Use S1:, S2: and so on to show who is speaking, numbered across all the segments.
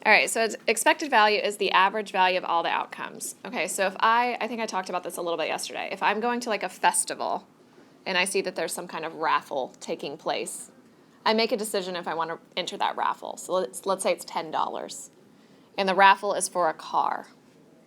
S1: All right, so expected value is the average value of all the outcomes. Okay, so if I think I talked about this a little bit yesterday. If I'm going to like a festival and I see that there's some kind of raffle taking place, I make a decision if I want to enter that raffle. So let's say it's $10 and the raffle is for a car,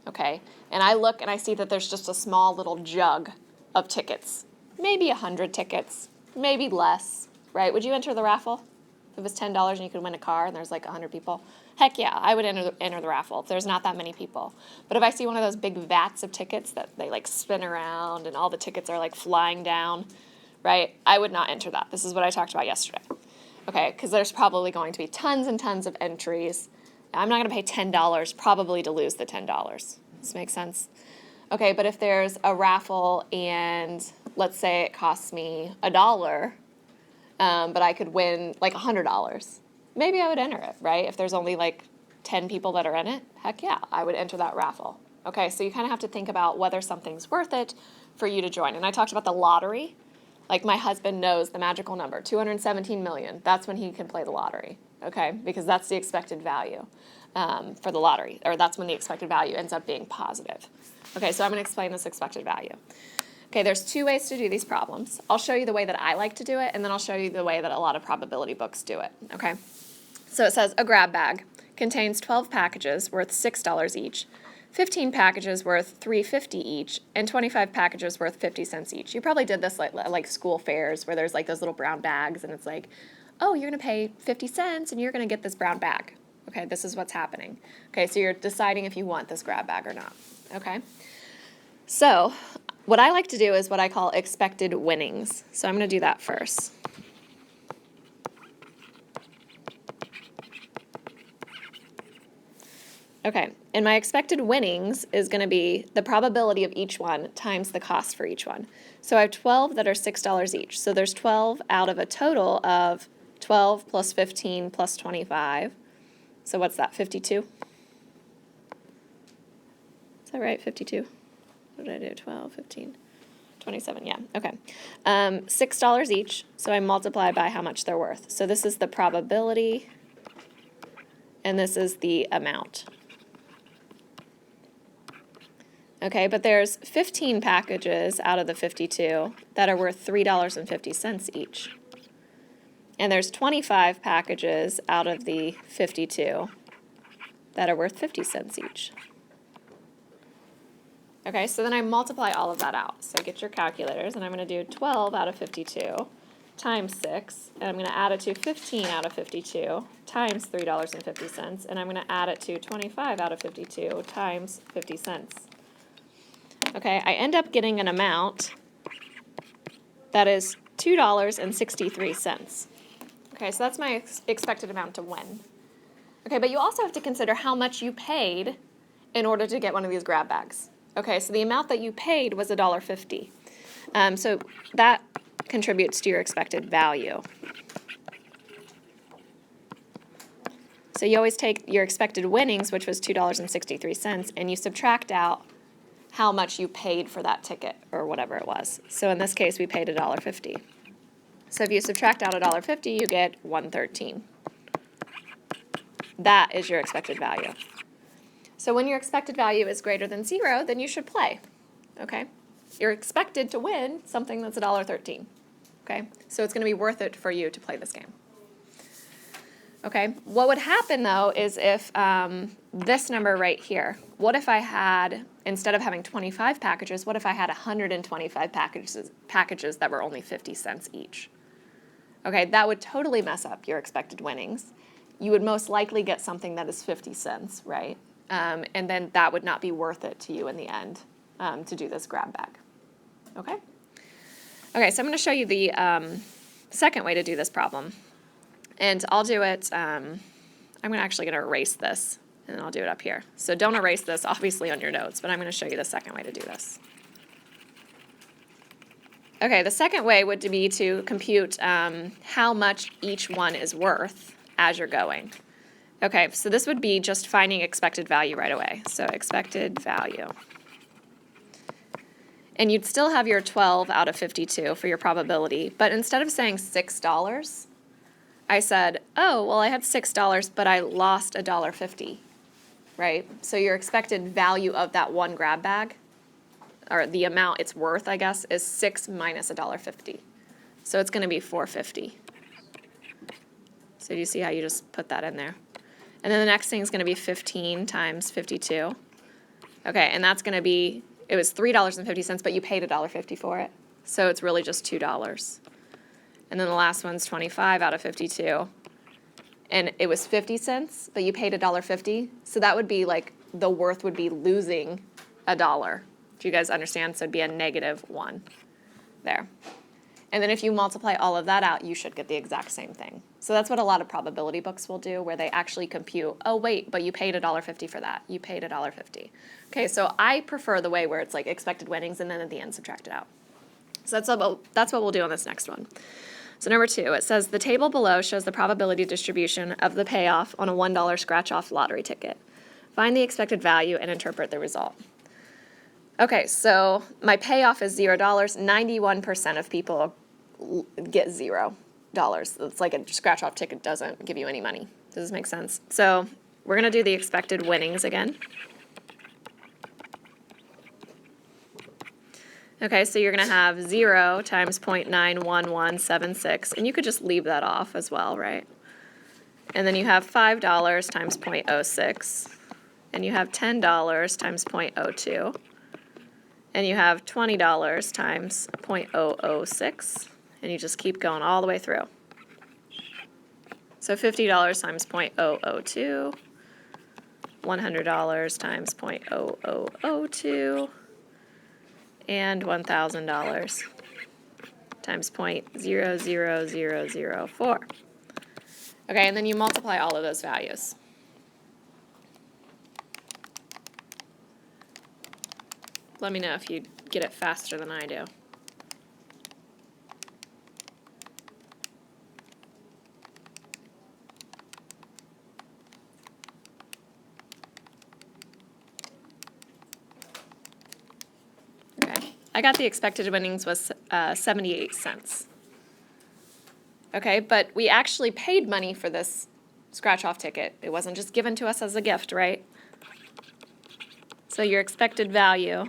S1: okay? And I look and I see that there's just a small little jug of tickets, maybe 100 tickets, maybe less, right? Would you enter the raffle? If it was $10 and you could win a car and there's like 100 people, heck yeah, I would enter the raffle if there's not that many people. But if I see one of those big vats of tickets that they like spin around and all the tickets are like flying down, right, I would not enter that. This is what I talked about yesterday. Okay, because there's probably going to be tons and tons of entries. I'm not going to pay $10 probably to lose the $10. Does this make sense? Okay, but if there's a raffle and let's say it costs me $1, but I could win like $100, maybe I would enter it, right? If there's only like 10 people that are in it, heck yeah, I would enter that raffle. Okay, so you kind of have to think about whether something's worth it for you to join. And I talked about the lottery. Like my husband knows the magical number, 217 million. That's when he can play the lottery, okay? Because that's the expected value for the lottery, or that's when the expected value ends up being positive. Okay, so I'm going to explain this expected value. Okay, there's two ways to do these problems. I'll show you the way that I like to do it, and then I'll show you the way that a lot of probability books do it, okay? So it says a grab bag contains 12 packages worth $6 each, 15 packages worth $3.50 each, and 25 packages worth 50 cents each. You probably did this like school fairs where there's like those little brown bags, and it's like, oh, you're going to pay 50 cents, and you're going to get this brown bag. Okay, this is what's happening. Okay, so you're deciding if you want this grab bag or not, okay? So what I like to do is what I call expected winnings. So I'm going to do that first. Okay, and my expected winnings is going to be the probability of each one times the cost for each one. So I have 12 that are $6 each. So there's 12 out of a total of 12 plus 15 plus 25. So what's that, 52? Is that right, 52? What did I do, 12, 15, 27, yeah, okay. $6 each, so I multiply by how much they're worth. So this is the probability, and this is the amount. Okay, but there's 15 packages out of the 52 that are worth $3.50 each. And there's 25 packages out of the 52 that are worth 50 cents each. Okay, so then I multiply all of that out. So get your calculators, and I'm going to do 12 out of 52 times 6, and I'm going to add it to 15 out of 52 times $3.50, and I'm going to add it to 25 out of 52 times 50 cents. Okay, I end up getting an amount that is $2.63. Okay, so that's my expected amount to win. Okay, but you also have to consider how much you paid in order to get one of these grab bags. Okay, so the amount that you paid was $1.50. So that contributes to your expected value. So you always take your expected winnings, which was $2.63, and you subtract out how much you paid for that ticket or whatever it was. So in this case, we paid $1.50. So if you subtract out $1.50, you get $1.13. That is your expected value. So when your expected value is greater than 0, then you should play, okay? You're expected to win something that's $1.13, okay? So it's going to be worth it for you to play this game. Okay, what would happen though is if this number right here, what if I had, instead of having 25 packages, what if I had 125 packages that were only 50 cents each? Okay, that would totally mess up your expected winnings. You would most likely get something that is 50 cents, right? And then that would not be worth it to you in the end to do this grab bag. Okay? Okay, so I'm going to show you the second way to do this problem. And I'll do it, I'm actually going to erase this, and then I'll do it up here. So don't erase this, obviously, on your notes, but I'm going to show you the second way to do this. Okay, the second way would be to compute how much each one is worth as you're going. Okay, so this would be just finding expected value right away. So expected value. And you'd still have your 12 out of 52 for your probability, but instead of saying $6, I said, oh, well, I had $6, but I lost $1.50, right? So your expected value of that one grab bag, or the amount it's worth, I guess, is 6 minus $1.50. So it's going to be $4.50. So do you see how you just put that in there? And then the next thing is going to be 15 times 52. Okay, and that's going to be, it was $3.50, but you paid $1.50 for it. So it's really just $2. And then the last one's 25 out of 52. And it was 50 cents, but you paid $1.50. So that would be like, the worth would be losing $1. Do you guys understand? So it'd be a -1 there. And then if you multiply all of that out, you should get the exact same thing. So that's what a lot of probability books will do, where they actually compute, oh wait, but you paid $1.50 for that. You paid $1.50. Okay, so I prefer the way where it's like expected winnings and then at the end subtract it out. So that's what we'll do on this next one. So number 2, it says the table below shows the probability distribution of the payoff on a $1 scratch-off lottery ticket. Find the expected value and interpret the result. Okay, so my payoff is $0. 91% of people get $0. It's like a scratch-off ticket doesn't give you any money. Does this make sense? So we're going to do the expected winnings again. Okay, so you're going to have 0 times 0.91176, and you could just leave that off as well, right? And then you have $5 times 0.06, and you have $10 times 0.02, and you have $20 times 0.006, and you just keep going all the way through. So $50 times 0.002, $100 times 0.0002, and $1,000 times 0.00004. Okay, and then you multiply all of those values. Let me know if you get it faster than I do. I got the expected winnings was 78 cents. Okay, but we actually paid money for this scratch-off ticket. It wasn't just given to us as a gift, right? So your expected value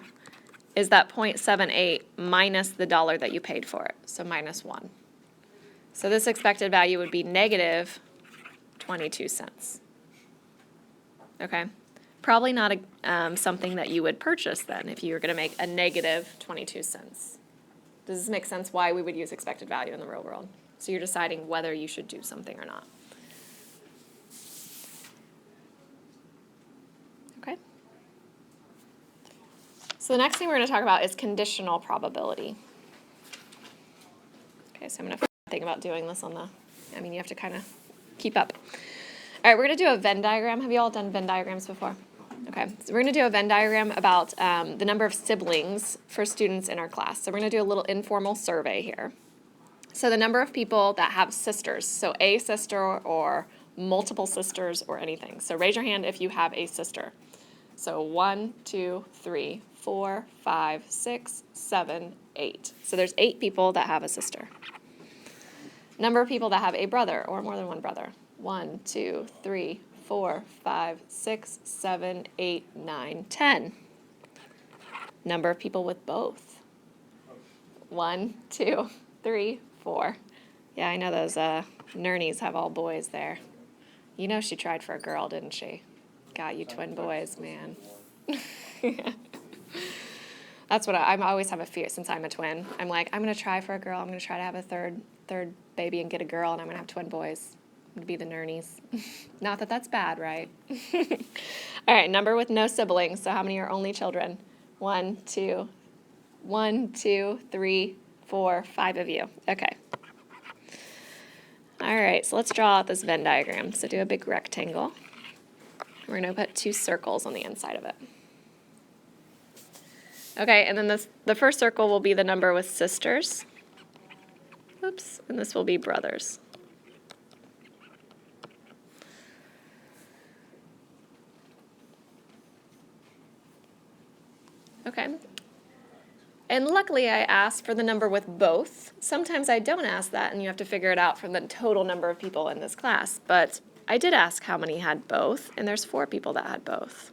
S1: is that 0.78 minus the dollar that you paid for it, so -1. So this expected value would be negative 22 cents. Okay? Probably not something that you would purchase then if you were going to make a negative 22 cents. Does this make sense why we would use expected value in the real world? So you're deciding whether you should do something or not. Okay. So the next thing we're going to talk about is conditional probability. Okay, so I'm going to think about doing this on you have to kind of keep up. All right, we're going to do a Venn diagram. Have you all done Venn diagrams before? Okay, so we're going to do a Venn diagram about the number of siblings for students in our class. So we're going to do a little informal survey here. So the number of people that have sisters, so a sister or multiple sisters or anything. So raise your hand if you have a sister. So 1, 2, 3, 4, 5, 6, 7, 8. So there's 8 people that have a sister. Number of people that have a brother or more than one brother. 1, 2, 3, 4, 5, 6, 7, 8, 9, 10. Number of people with both. 1, 2, 3, 4. Yeah, I know those nernies have all boys there. You know she tried for a girl, didn't she? Got you twin boys, man. That's what I always have a fear since I'm a twin. I'm like, I'm going to try for a girl. I'm going to try to have a third baby and get a girl, and I'm going to have twin boys. To be the nernies. Not that that's bad, right? All right, number with no siblings. So how many are only children? 1, 2, 3, 4, 5 of you. Okay. All right, so let's draw out this Venn diagram. So do a big rectangle. We're going to put 2 circles on the inside of it. Okay, and then the first circle will be the number with sisters. Oops, and this will be brothers. Okay. And luckily I asked for the number with both. Sometimes I don't ask that and you have to figure it out from the total number of people in this class. But I did ask how many had both, and there's 4 people that had both.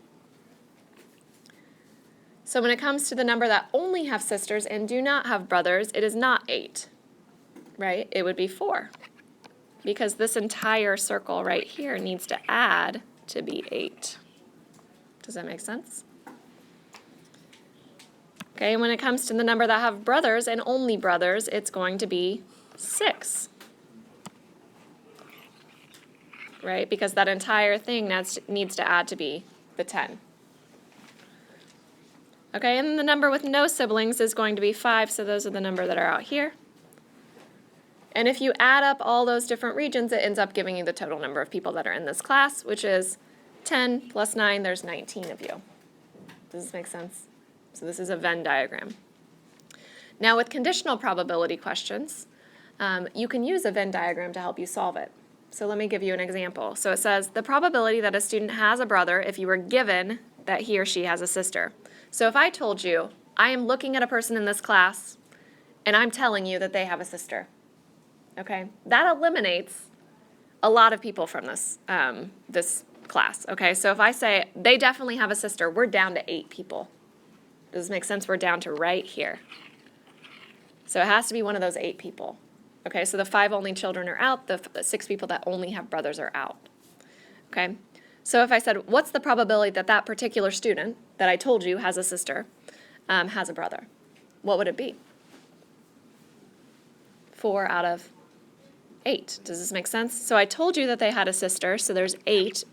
S1: So when it comes to the number that only have sisters and do not have brothers, it is not 8, right? It would be 4. Because this entire circle right here needs to add to be 8. Does that make sense? Okay, and when it comes to the number that have brothers and only brothers, it's going to be 6. Right? Because that entire thing needs to add to be the 10. Okay, and the number with no siblings is going to be 5, so those are the number that are out here. And if you add up all those different regions, it ends up giving you the total number of people that are in this class, which is 10 plus 9, there's 19 of you. Does this make sense? So this is a Venn diagram. Now with conditional probability questions, you can use a Venn diagram to help you solve it. So let me give you an example. So it says the probability that a student has a brother if you were given that he or she has a sister. So if I told you, I am looking at a person in this class and I'm telling you that they have a sister, okay? That eliminates a lot of people from this, this class, okay? So if I say they definitely have a sister, we're down to 8 people. Does this make sense? We're down to right here. So it has to be one of those 8 people. Okay, so the 5 only children are out, the 6 people that only have brothers are out. Okay, so if I said, what's the probability that that particular student that I told you has a sister has a brother? What would it be? 4 out of 8. Does this make sense? So I told you that they had a sister, so there's 8.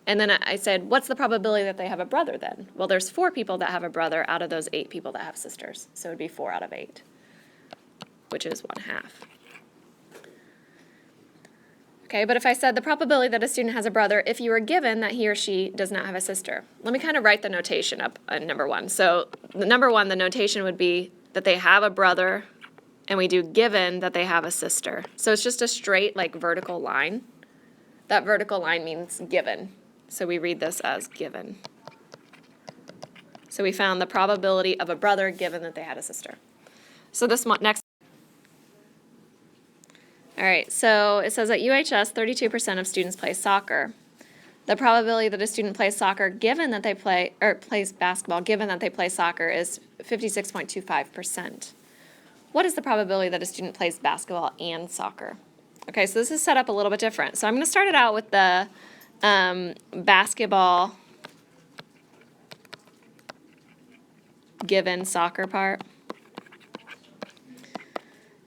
S1: And then I said, what's the probability that they have a brother then? Well, there's 4 people that have a brother out of those 8 people that have sisters. So it would be 4 out of 8, which is 1/2. Okay, but if I said the probability that a student has a brother if you were given that he or she does not have a sister. Let me kind of write the notation up on number 1. So the number 1, the notation would be that they have a brother, and we do given that they have a sister. So it's just a straight, like, vertical line. That vertical line means given. So we read this as given. So we found the probability of a brother given that they had a sister. So this one, next. All right, so it says at UHS, 32% of students play soccer. The probability that a student plays soccer given that they plays basketball given that they play soccer is 56.25%. What is the probability that a student plays basketball and soccer? Okay, so this is set up a little bit different. So I'm going to start it out with the basketball given soccer part.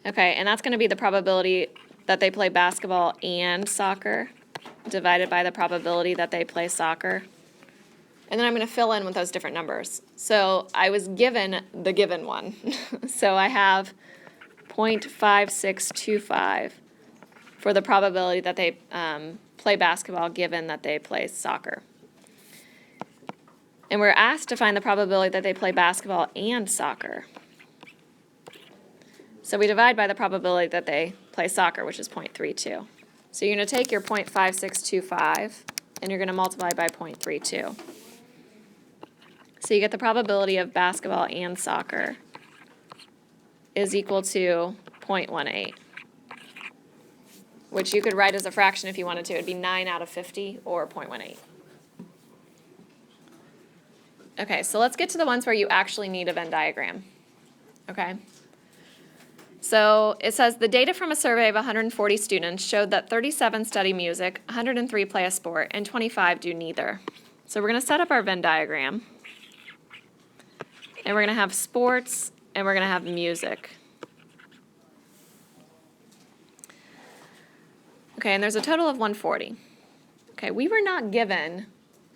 S1: Okay, and that's going to be the probability that they play basketball and soccer divided by the probability that they play soccer. And then I'm going to fill in with those different numbers. So I was given the given one. So I have 0.5625 for the probability that they play basketball given that they play soccer. And we're asked to find the probability that they play basketball and soccer. So we divide by the probability that they play soccer, which is 0.32. So you're going to take your 0.5625 and you're going to multiply by 0.32. So you get the probability of basketball and soccer is equal to 0.18, which you could write as a fraction if you wanted to. It would be 9 out of 50 or 0.18. Okay, so let's get to the ones where you actually need a Venn diagram. Okay. So it says the data from a survey of 140 students showed that 37 study music, 103 play a sport, and 25 do neither. So we're going to set up our Venn diagram. And we're going to have sports, and we're going to have music. Okay, and there's a total of 140. Okay, we were not given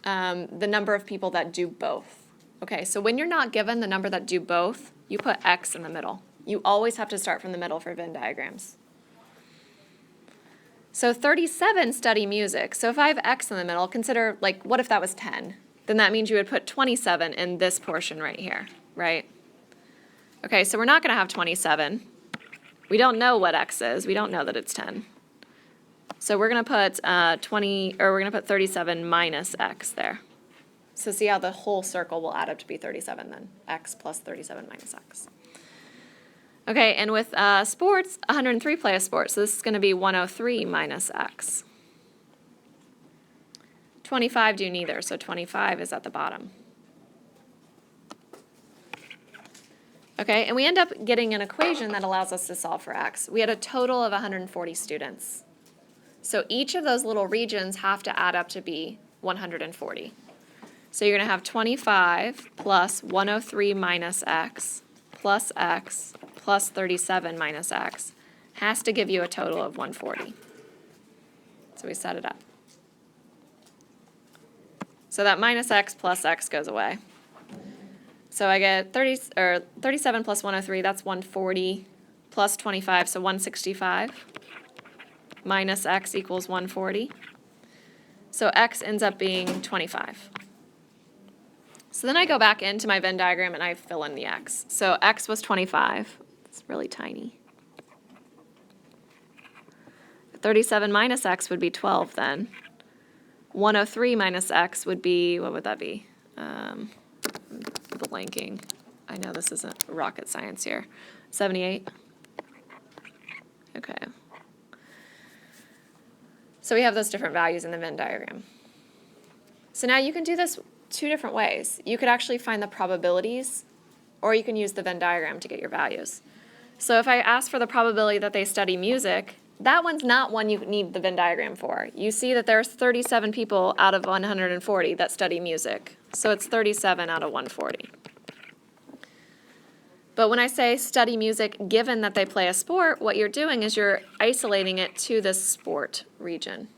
S1: the number of people that do both. Okay, so when you're not given the number that do both, you put X in the middle. You always have to start from the middle for Venn diagrams. So 37 study music. So if I have X in the middle, consider, like, what if that was 10? Then that means you would put 27 in this portion right here, right? Okay, so we're not going to have 27. We don't know what X is. We don't know that it's 10. So we're going to put we're going to put 37 minus X there. So see how the whole circle will add up to be 37 then, x plus 37 minus x. Okay, and with sports, 103 play a sport, so this is going to be 103 minus x. 25 do neither, so 25 is at the bottom. Okay, and we end up getting an equation that allows us to solve for x. We had a total of 140 students. So each of those little regions have to add up to be 140. So you're going to have 25 plus 103 minus x plus 37 minus x has to give you a total of 140. So we set it up. So that minus x plus x goes away. So I get 37 plus 103, that's 140, plus 25, so 165, minus x equals 140. So x ends up being 25. So then I go back into my Venn diagram and I fill in the x. So x was 25. It's really tiny. 37 minus x would be 12 then. 103 minus x would be, what would that be? Blanking. I know this isn't rocket science here. 78? Okay. So we have those different values in the Venn diagram. So now you can do this two different ways. You could actually find the probabilities, or you can use the Venn diagram to get your values. So if I ask for the probability that they study music, that one's not one you need the Venn diagram for. You see that there's 37 people out of 140 that study music. So it's 37 out of 140. But when I say study music given that they play a sport, what you're doing is you're isolating it to this sport region.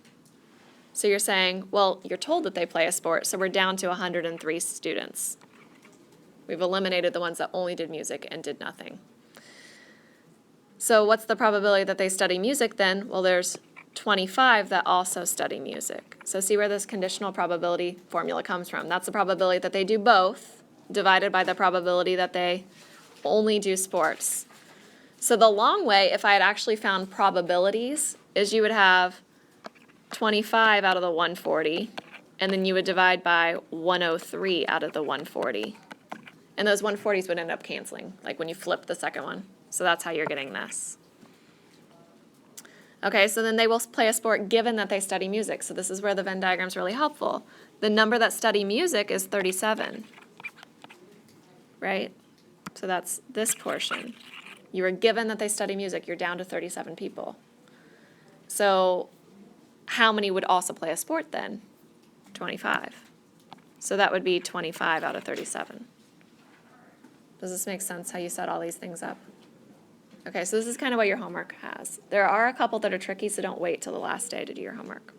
S1: So you're saying, well, you're told that they play a sport, so we're down to 103 students. We've eliminated the ones that only did music and did nothing. So what's the probability that they study music then? Well, there's 25 that also study music. So see where this conditional probability formula comes from. That's the probability that they do both, divided by the probability that they only do sports. So the long way, if I had actually found probabilities, is you would have 25 out of the 140, and then you would divide by 103 out of the 140. And those 140s would end up canceling, like when you flip the second one. So that's how you're getting this. Okay, so then they will play a sport given that they study music. So this is where the Venn diagram is really helpful. The number that study music is 37, right? So that's this portion. You were given that they study music. You're down to 37 people. So how many would also play a sport then? 25. So that would be 25 out of 37. Does this make sense how you set all these things up? Okay, so this is kind of what your homework has. There are a couple that are tricky, so don't wait till the last day to do your homework.